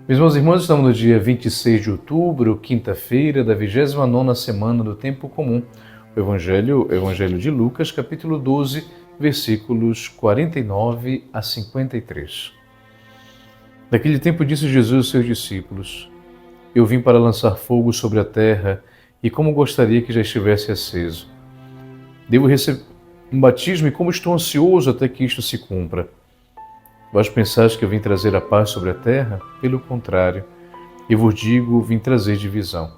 Meus irmãos e irmãs, estamos no dia 26 de outubro, quinta-feira da 29ª semana do Tempo Comum. O Evangelho de Lucas, capítulo 12, versículos 49 a 53. Naquele tempo disse Jesus aos seus discípulos: Eu vim para lançar fogo sobre a terra, e como gostaria que já estivesse aceso. Devo receber um batismo e como estou ansioso até que isto se cumpra. Vós pensais que eu vim trazer a paz sobre a terra? Pelo contrário, eu vos digo, vim trazer divisão.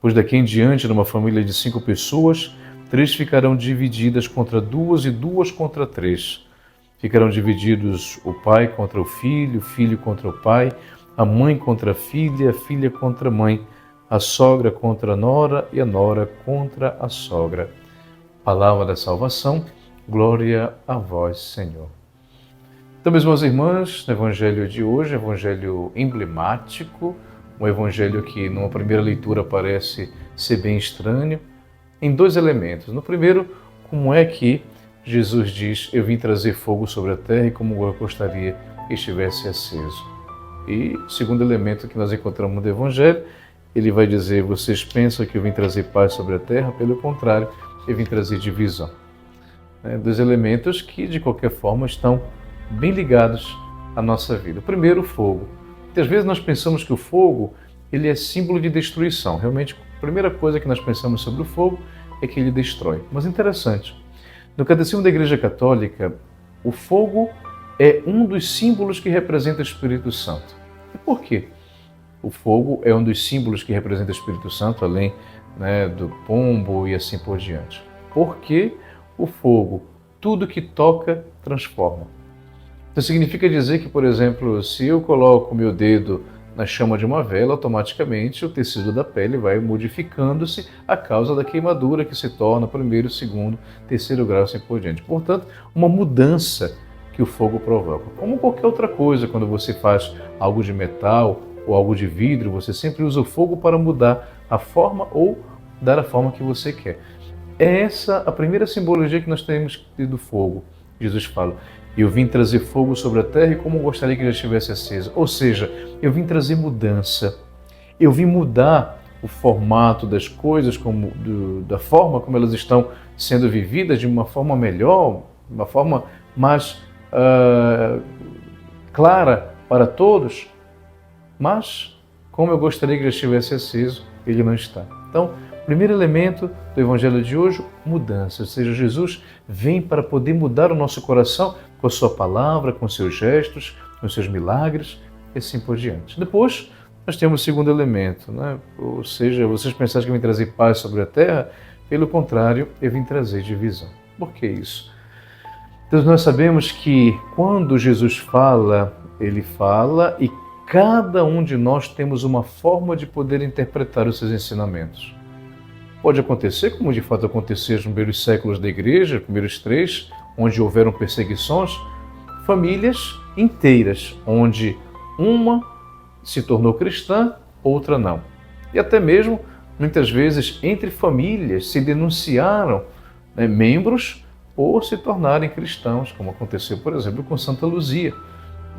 Pois daqui em diante, numa família de 5 pessoas, 3 ficarão divididas contra 2 e 2 contra 3. Ficarão divididos o pai contra o filho contra o pai, a mãe contra a filha contra a mãe, a sogra contra a nora e a nora contra a sogra. Palavra da salvação, glória a vós, Senhor. Então, meus irmãos e irmãs, no Evangelho de hoje, Evangelho emblemático, um Evangelho que numa primeira leitura parece ser bem estranho, em 2 elementos. No primeiro, como é que Jesus diz, eu vim trazer fogo sobre a terra e como eu gostaria que estivesse aceso. E o segundo elemento que nós encontramos no Evangelho, ele vai dizer, vocês pensam que eu vim trazer paz sobre a terra? Pelo contrário, eu vim trazer divisão. 2 elementos que, de qualquer forma, estão bem ligados à nossa vida. O primeiro, o fogo. Muitas vezes nós pensamos que o fogo ele é símbolo de destruição. Realmente, a primeira coisa que nós pensamos sobre o fogo é que ele destrói. Mas interessante, no Catecismo da Igreja Católica, o fogo é um dos símbolos que representa o Espírito Santo. E por quê? O fogo é um dos símbolos que representa o Espírito Santo, além do pombo e assim por diante. Porque o fogo, tudo que toca, transforma. Então significa dizer que, por exemplo, se eu coloco o meu dedo na chama de uma vela, automaticamente o tecido da pele vai modificando-se a causa da queimadura que se torna primeiro, segundo, terceiro grau, assim por diante. Portanto, uma mudança que o fogo provoca. Como qualquer outra coisa, quando você faz algo de metal ou algo de vidro, você sempre usa o fogo para mudar a forma ou dar a forma que você quer. É essa a primeira simbologia que nós temos do fogo. Jesus fala, eu vim trazer fogo sobre a terra e como gostaria que já estivesse acesa. Ou seja, eu vim trazer mudança. Eu vim mudar o formato das coisas, da forma como elas estão sendo vividas, de uma forma melhor, uma forma mais clara para todos. Mas, como eu gostaria que já estivesse aceso, ele não está. Então, primeiro elemento do Evangelho de hoje, mudança. Ou seja, Jesus vem para poder mudar o nosso coração com a sua palavra, com os seus gestos, com os seus milagres e assim por diante. Depois, nós temos o segundo elemento, Ou seja, vocês pensaram que eu vim trazer paz sobre a terra, pelo contrário, eu vim trazer divisão. Por que isso? Então, nós sabemos que quando Jesus fala, ele fala e cada um de nós temos uma forma de poder interpretar os seus ensinamentos. Pode acontecer, como de fato aconteceu nos primeiros séculos da igreja, primeiros 3, onde houveram perseguições, famílias inteiras, onde uma se tornou cristã, outra não. E até mesmo, muitas vezes, entre famílias se denunciaram membros por se tornarem cristãos, como aconteceu, por exemplo, com Santa Luzia,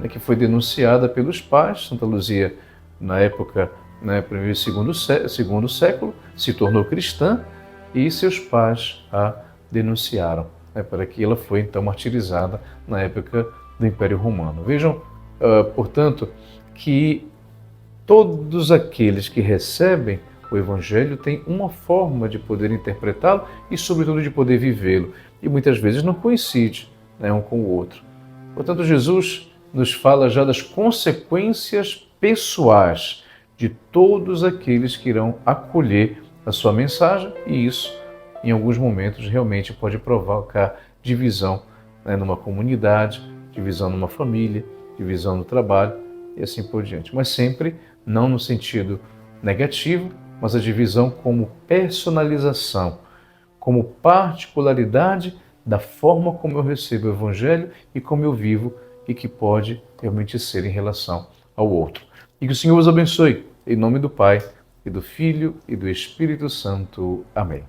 que foi denunciada pelos pais. Santa Luzia, na época, primeiro e segundo século, se tornou cristã e seus pais a denunciaram, para que ela foi então martirizada na época do Império Romano. Vejam, portanto, que todos aqueles que recebem o Evangelho têm uma forma de poder interpretá-lo e, sobretudo, de poder vivê-lo. E muitas vezes não coincide um com o outro. Portanto, Jesus nos fala já das consequências pessoais de todos aqueles que irão acolher a sua mensagem, e isso, em alguns momentos, realmente pode provocar divisão numa comunidade, divisão numa família, divisão no trabalho e assim por diante. Mas sempre não no sentido negativo, mas a divisão como personalização, como particularidade da forma como eu recebo o Evangelho e como eu vivo e que pode realmente ser em relação ao outro. E que o Senhor os abençoe, em nome do Pai, e do Filho, e do Espírito Santo. Amém.